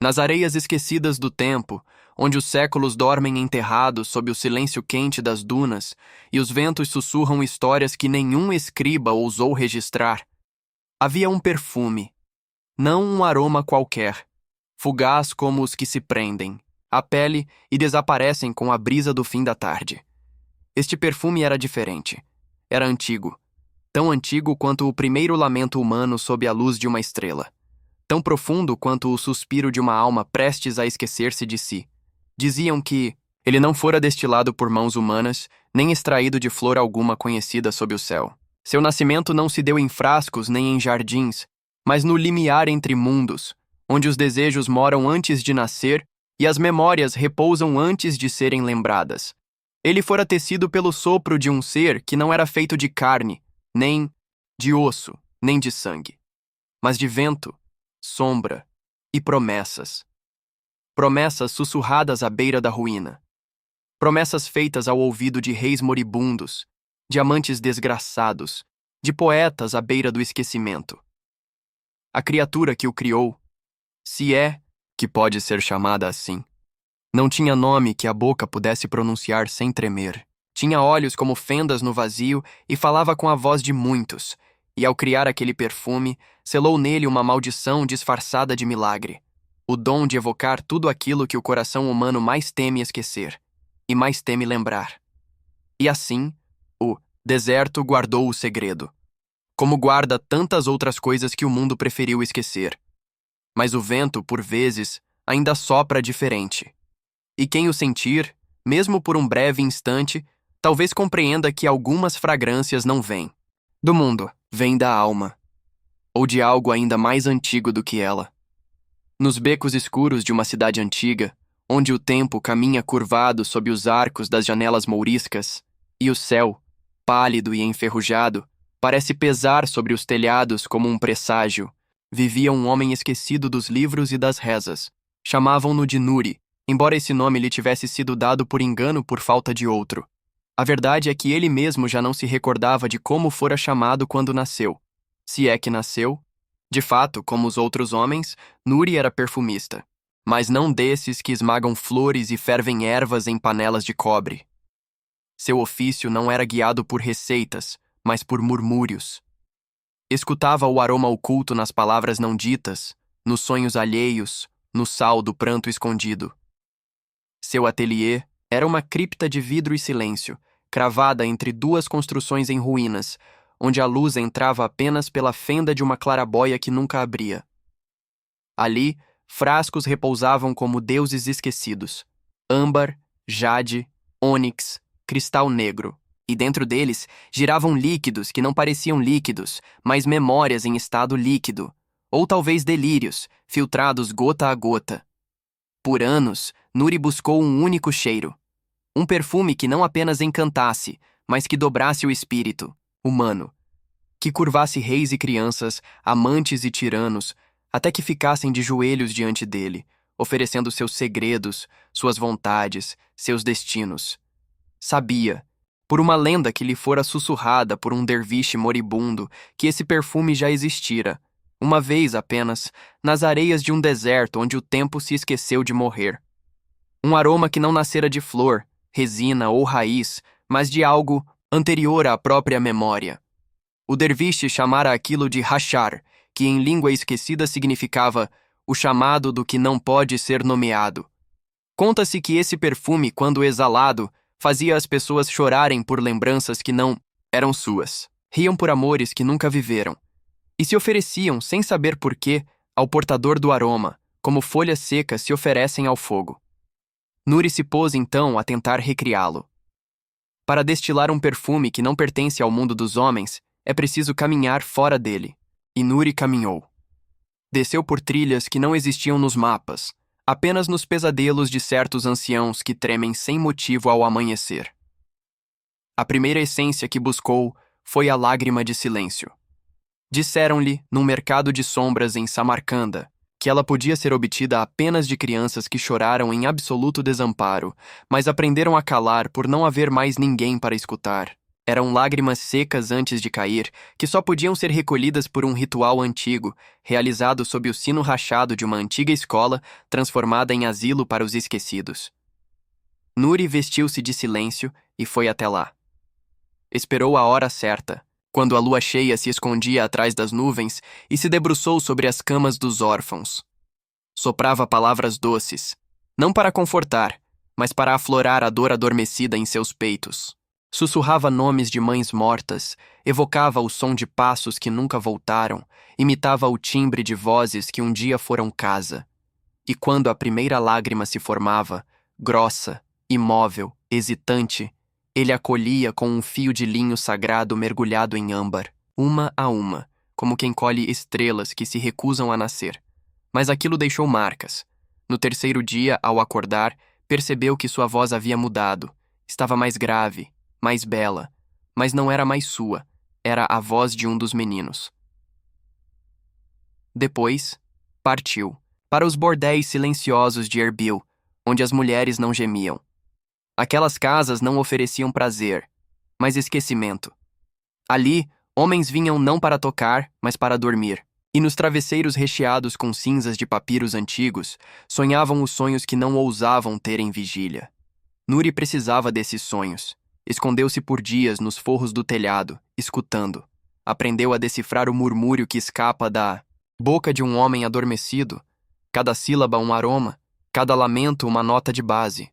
Nas areias esquecidas do tempo, onde os séculos dormem enterrados sob o silêncio quente das dunas e os ventos sussurram histórias que nenhum escriba ousou registrar, havia um perfume, não um aroma qualquer, fugaz como os que se prendem à pele e desaparecem com a brisa do fim da tarde. Este perfume era diferente. Era antigo, tão antigo quanto o primeiro lamento humano sob a luz de uma estrela, tão profundo quanto o suspiro de uma alma prestes a esquecer-se de si. Diziam que ele não fora destilado por mãos humanas, nem extraído de flor alguma conhecida sob o céu. Seu nascimento não se deu em frascos nem em jardins, mas no limiar entre mundos, onde os desejos moram antes de nascer e as memórias repousam antes de serem lembradas. Ele fora tecido pelo sopro de um ser que não era feito de carne, nem de osso, nem de sangue, mas de vento, sombra e promessas. Promessas sussurradas à beira da ruína. Promessas feitas ao ouvido de reis moribundos, de amantes desgraçados, de poetas à beira do esquecimento. A criatura que o criou, se é que pode ser chamada assim, não tinha nome que a boca pudesse pronunciar sem tremer. Tinha olhos como fendas no vazio e falava com a voz de muitos, e ao criar aquele perfume, selou nele uma maldição disfarçada de milagre, o dom de evocar tudo aquilo que o coração humano mais teme esquecer, e mais teme lembrar. E assim, o deserto guardou o segredo, como guarda tantas outras coisas que o mundo preferiu esquecer. Mas o vento, por vezes, ainda sopra diferente. E quem o sentir, mesmo por um breve instante, talvez compreenda que algumas fragrâncias não vêm do mundo, vêm da alma, ou de algo ainda mais antigo do que ela. Nos becos escuros de uma cidade antiga, onde o tempo caminha curvado sob os arcos das janelas mouriscas, e o céu, pálido e enferrujado, parece pesar sobre os telhados como um presságio, vivia um homem esquecido dos livros e das rezas. Chamavam-no de Nuri, embora esse nome lhe tivesse sido dado por engano por falta de outro. A verdade é que ele mesmo já não se recordava de como fora chamado quando nasceu. Se é que nasceu. De fato, como os outros homens, Nuri era perfumista, mas não desses que esmagam flores e fervem ervas em panelas de cobre. Seu ofício não era guiado por receitas, mas por murmúrios. Escutava o aroma oculto nas palavras não ditas, nos sonhos alheios, no sal do pranto escondido. Seu ateliê era uma cripta de vidro e silêncio, cravada entre duas construções em ruínas, onde a luz entrava apenas pela fenda de uma clarabóia que nunca abria. Ali, frascos repousavam como deuses esquecidos: âmbar, jade, ônix, cristal negro. E dentro deles giravam líquidos que não pareciam líquidos, mas memórias em estado líquido, ou talvez delírios, filtrados gota a gota. Por anos, Nuri buscou um único cheiro. Um perfume que não apenas encantasse, mas que dobrasse o espírito, humano. Que curvasse reis e crianças, amantes e tiranos, até que ficassem de joelhos diante dele, oferecendo seus segredos, suas vontades, seus destinos. Sabia, por uma lenda que lhe fora sussurrada por um derviche moribundo, que esse perfume já existira, uma vez apenas, nas areias de um deserto onde o tempo se esqueceu de morrer. Um aroma que não nascera de flor, resina ou raiz, mas de algo anterior à própria memória. O derviche chamara aquilo de hashar, que em língua esquecida significava o chamado do que não pode ser nomeado. Conta-se que esse perfume, quando exalado, fazia as pessoas chorarem por lembranças que não eram suas, riam por amores que nunca viveram, e se ofereciam, sem saber porquê, ao portador do aroma, como folhas secas se oferecem ao fogo. Nuri se pôs então a tentar recriá-lo. Para destilar um perfume que não pertence ao mundo dos homens, é preciso caminhar fora dele. E Nuri caminhou. Desceu por trilhas que não existiam nos mapas, apenas nos pesadelos de certos anciãos que tremem sem motivo ao amanhecer. A primeira essência que buscou foi a lágrima de silêncio. Disseram-lhe, num mercado de sombras em Samarcanda, que ela podia ser obtida apenas de crianças que choraram em absoluto desamparo, mas aprenderam a calar por não haver mais ninguém para escutar. Eram lágrimas secas antes de cair, que só podiam ser recolhidas por um ritual antigo, realizado sob o sino rachado de uma antiga escola transformada em asilo para os esquecidos. Nuri vestiu-se de silêncio e foi até lá. Esperou a hora certa, quando a lua cheia se escondia atrás das nuvens, e se debruçou sobre as camas dos órfãos. Soprava palavras doces, não para confortar, mas para aflorar a dor adormecida em seus peitos. Sussurrava nomes de mães mortas, evocava o som de passos que nunca voltaram, imitava o timbre de vozes que um dia foram casa. E quando a primeira lágrima se formava, grossa, imóvel, hesitante, ele acolhia com um fio de linho sagrado mergulhado em âmbar, uma a uma, como quem colhe estrelas que se recusam a nascer. Mas aquilo deixou marcas. No terceiro dia, ao acordar, percebeu que sua voz havia mudado. Estava mais grave, mais bela, mas não era mais sua, era a voz de um dos meninos. Depois, partiu, para os bordéis silenciosos de Erbil, onde as mulheres não gemiam. Aquelas casas não ofereciam prazer, mas esquecimento. Ali, homens vinham não para tocar, mas para dormir. E nos travesseiros recheados com cinzas de papiros antigos, sonhavam os sonhos que não ousavam ter em vigília. Nuri precisava desses sonhos. Escondeu-se por dias nos forros do telhado, escutando. Aprendeu a decifrar o murmúrio que escapa da boca de um homem adormecido. Cada sílaba um aroma, cada lamento uma nota de base.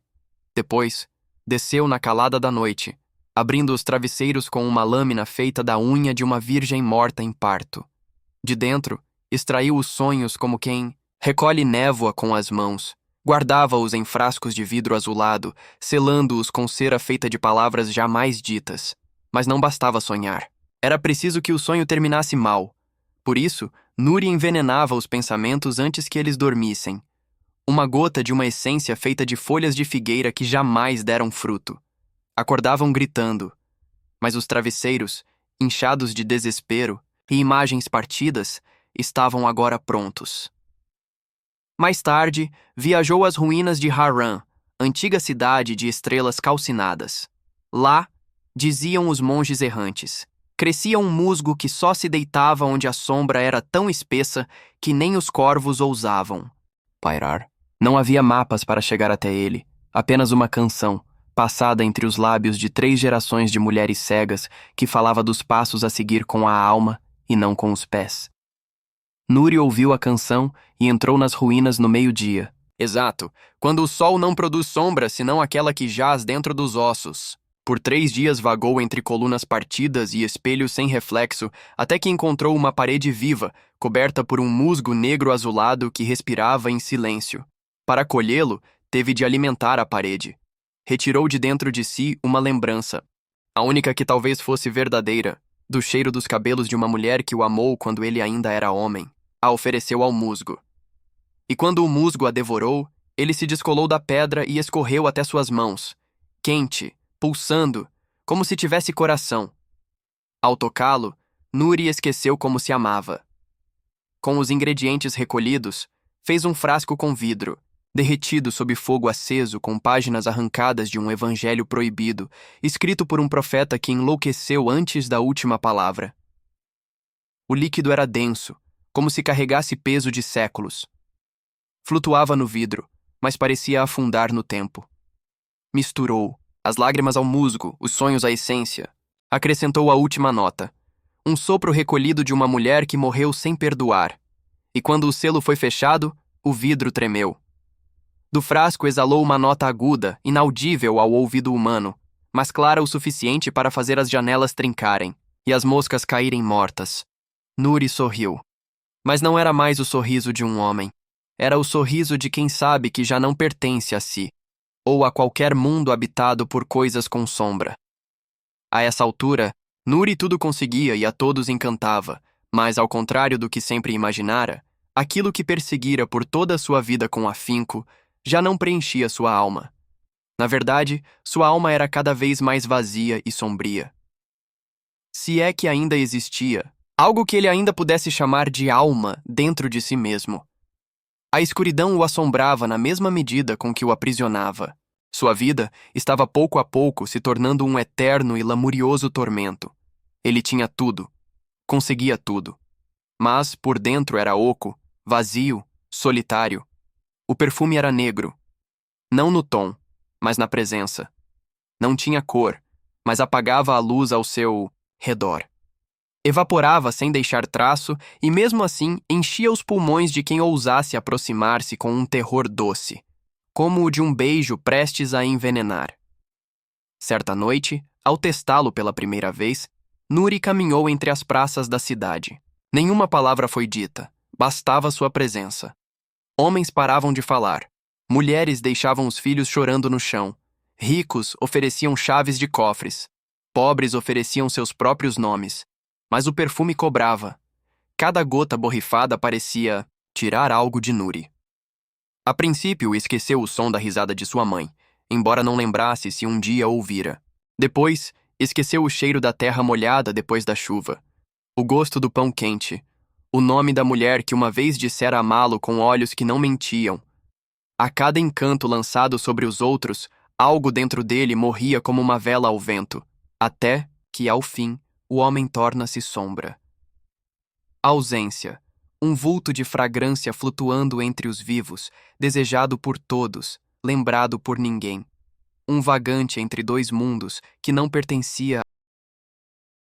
Depois, desceu na calada da noite, abrindo os travesseiros com uma lâmina feita da unha de uma virgem morta em parto. De dentro, extraiu os sonhos como quem recolhe névoa com as mãos. Guardava-os em frascos de vidro azulado, selando-os com cera feita de palavras jamais ditas. Mas não bastava sonhar. Era preciso que o sonho terminasse mal. Por isso, Nuri envenenava os pensamentos antes que eles dormissem. Uma gota de uma essência feita de folhas de figueira que jamais deram fruto. Acordavam gritando. Mas os travesseiros, inchados de desespero e imagens partidas, estavam agora prontos. Mais tarde, viajou às ruínas de Harran, antiga cidade de estrelas calcinadas. Lá, diziam os monges errantes, crescia um musgo que só se deitava onde a sombra era tão espessa que nem os corvos ousavam pairar. Não havia mapas para chegar até ele, apenas uma canção, passada entre os lábios de 3 gerações de mulheres cegas que falava dos passos a seguir com a alma e não com os pés. Nuri ouviu a canção e entrou nas ruínas no meio-dia. Exato, quando o sol não produz sombra senão aquela que jaz dentro dos ossos. Por 3 dias vagou entre colunas partidas e espelhos sem reflexo, até que encontrou uma parede viva, coberta por um musgo negro azulado que respirava em silêncio. Para colhê-lo, teve de alimentar a parede. Retirou de dentro de si uma lembrança, a única que talvez fosse verdadeira, do cheiro dos cabelos de uma mulher que o amou quando ele ainda era homem. A ofereceu ao musgo. E quando o musgo a devorou, ele se descolou da pedra e escorreu até suas mãos, quente, pulsando, como se tivesse coração. Ao tocá-lo, Nuri esqueceu como se amava. Com os ingredientes recolhidos, fez um frasco com vidro, derretido sob fogo aceso com páginas arrancadas de um evangelho proibido, escrito por um profeta que enlouqueceu antes da última palavra. O líquido era denso, como se carregasse peso de séculos. Flutuava no vidro, mas parecia afundar no tempo. Misturou, as lágrimas ao musgo, os sonhos à essência. Acrescentou a última nota, um sopro recolhido de uma mulher que morreu sem perdoar. E quando o selo foi fechado, o vidro tremeu. Do frasco exalou uma nota aguda, inaudível ao ouvido humano, mas clara o suficiente para fazer as janelas trincarem e as moscas caírem mortas. Nuri sorriu. Mas não era mais o sorriso de um homem. Era o sorriso de quem sabe que já não pertence a si, ou a qualquer mundo habitado por coisas com sombra. A essa altura, Nuri tudo conseguia e a todos encantava, mas, ao contrário do que sempre imaginara, aquilo que perseguira por toda a sua vida com afinco já não preenchia sua alma. Na verdade, sua alma era cada vez mais vazia e sombria. Se é que ainda existia algo que ele ainda pudesse chamar de alma dentro de si mesmo. A escuridão o assombrava na mesma medida com que o aprisionava. Sua vida estava pouco a pouco se tornando um eterno e lamurioso tormento. Ele tinha tudo, conseguia tudo, mas por dentro era oco, vazio, solitário. O perfume era negro, não no tom, mas na presença. Não tinha cor, mas apagava a luz ao seu redor. Evaporava sem deixar traço e, mesmo assim, enchia os pulmões de quem ousasse aproximar-se com um terror doce, como o de um beijo prestes a envenenar. Certa noite, ao testá-lo pela primeira vez, Nuri caminhou entre as praças da cidade. Nenhuma palavra foi dita, bastava sua presença. Homens paravam de falar, mulheres deixavam os filhos chorando no chão, ricos ofereciam chaves de cofres, pobres ofereciam seus próprios nomes, mas o perfume cobrava. Cada gota borrifada parecia tirar algo de Nuri. A princípio, esqueceu o som da risada de sua mãe, embora não lembrasse se um dia ouvira. Depois, esqueceu o cheiro da terra molhada depois da chuva, o gosto do pão quente, o nome da mulher que uma vez dissera amá-lo com olhos que não mentiam. A cada encanto lançado sobre os outros, algo dentro dele morria como uma vela ao vento, até que, ao fim, o homem torna-se sombra. Ausência. Um vulto de fragrância flutuando entre os vivos, desejado por todos, lembrado por ninguém. Um vagante entre dois mundos que não pertencia